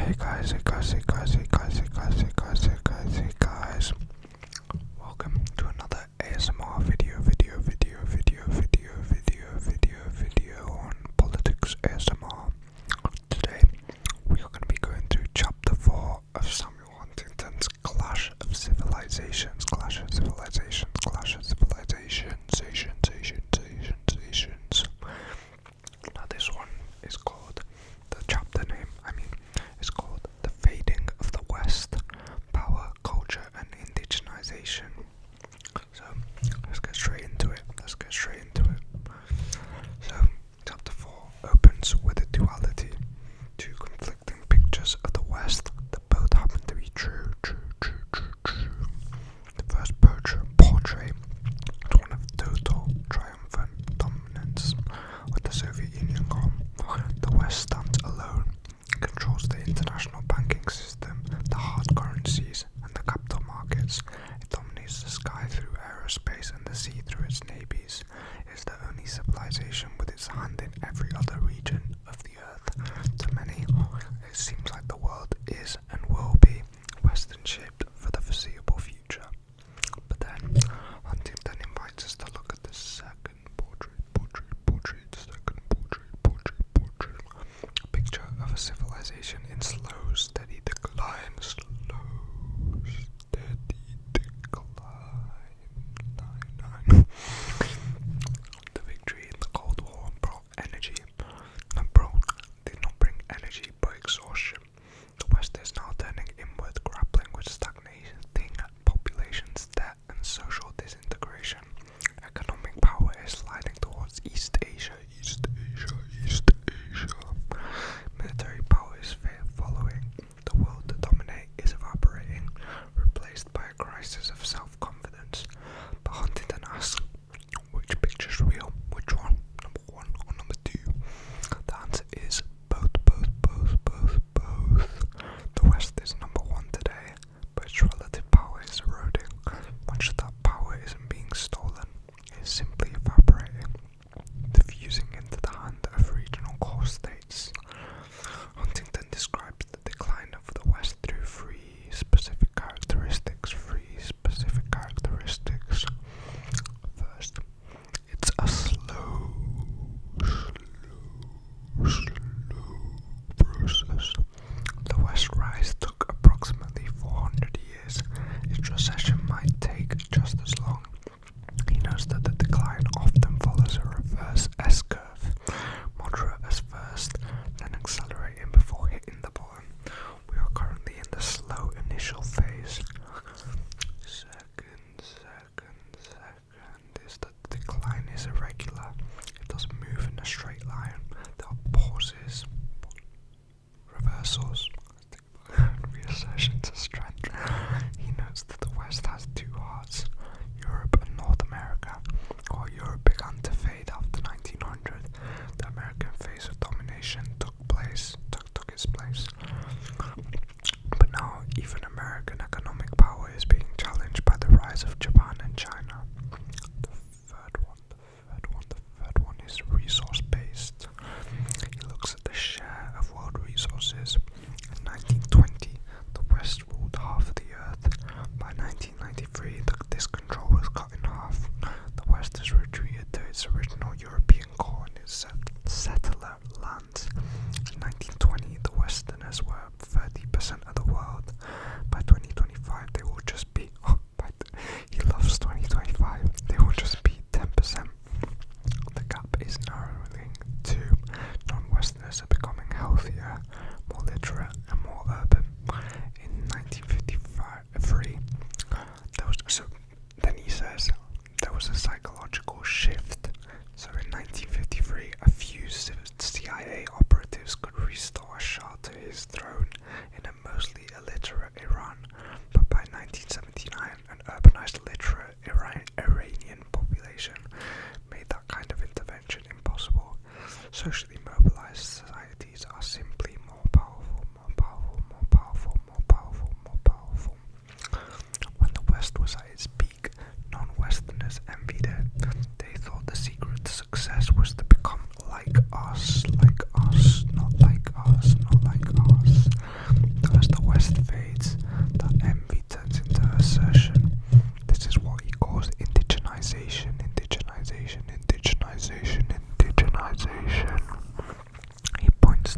Hey guys, welcome to another ASMR video on politics ASMR. Today we are going to be going through chapter 4 of Samuel Huntington's Clash of Civilizations. Now this one is called, the chapter name, is called The Fading of the West, Power, Culture and Indigenization. So let's get straight into it. So chapter 4 opens with a duality, two conflicting pictures of the West that both happen to be true. The first portrait one of total triumphant dominance, with the Soviet Union gone. The West stands alone, controls the international banking system, the hard currencies and the capital markets. It dominates the sky through aerospace and the sea through its navies. It is the only civilization with its hand in every other region of the earth. To many, it seems like the world is and will be Western shaped for the foreseeable future. But then, Huntington invites us to look at the second portrait. A picture of a civilization in slow, steady decline. The victory in the Cold War brought energy. Did not bring energy, but exhaustion. The West is now turning inward, grappling with stagnating populations, debt and social disintegration. Economic power is sliding towards East Asia. Military power is following. The will to dominate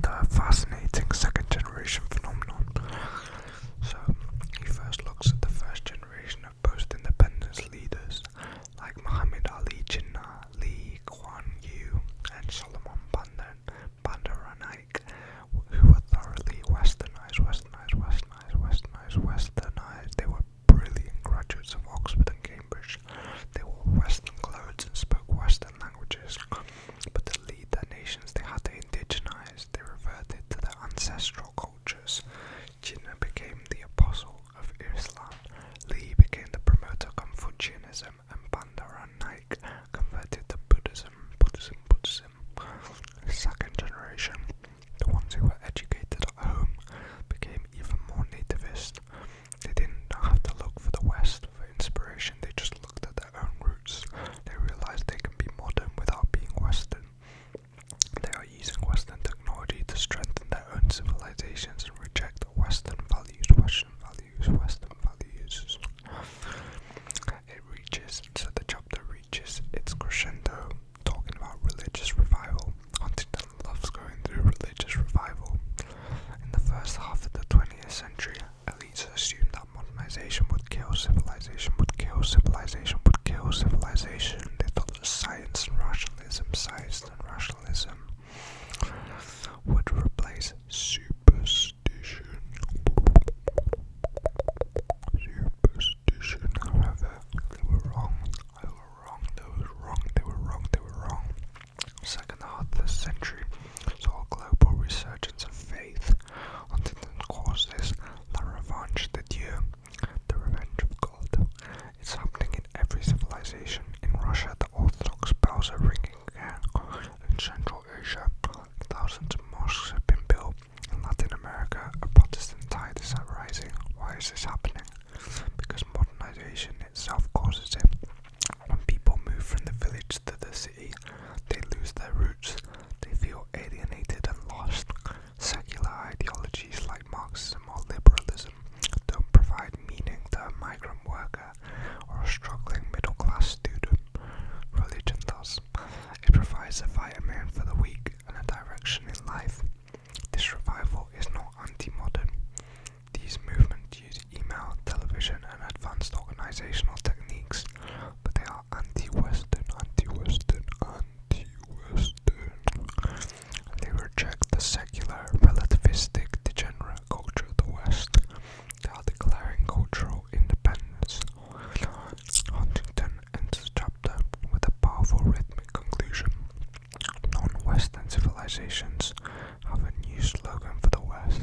the fascinating second generation phenomenon. So he first looks at the first generation of post-independence leaders like Muhammad Ali Jinnah, Lee Kuan Yew, and Solomon Bandaranaike, who were thoroughly westernized. They were brilliant graduates of Oxford and Cambridge. They wore Western clothes and spoke Western languages. But to lead their nations, they had to indigenize. They reverted to their ancestral cultures. Jinnah became the apostle of Islam. Lee became the promoter of Confucianism, and Bandaranaike converted to Buddhism. The second generation, the ones who were educated at home, became even more nativist. They didn't have to look for the West for inspiration, they just looked at their own roots. They realized they can be modern without being Western. They are using Western technology to strengthen their own civilizations and reject Western values. So the chapter reaches its crescendo, talking about religious revival. Huntington loves going through religious revival. In the first half of the 20th century, elites assumed that modernization would kill civilization. They thought that science and rationalism would replace superstition. However, they were wrong. Second half of the century saw a global resurgence of faith. Huntington calls this La Revanche de Dieu, the revenge of God. It's happening in every civilization. In Russia, the Orthodox bells are ringing again. In Central Asia, thousands of mosques have been built. In Latin America, a Protestant tide is rising. Why is this happening? Because modernization itself causes it. When people move from the village to the city, they lose their roots. They feel alienated and lost. Secular ideologies like Marxism or liberalism don't provide meaning to a migrant worker or a struggling middle-class student. Religion does. It provides a vitamin for the weak and a direction in life. This revival is not anti-modern. These movements use email, television, and advanced organizational techniques, but they are anti-Western. They reject the secular, relativistic, degenerate culture of the West. They are declaring cultural independence. Huntington enters the chapter with a powerful rhythmic conclusion. Non-Western civilizations have a new slogan for the West.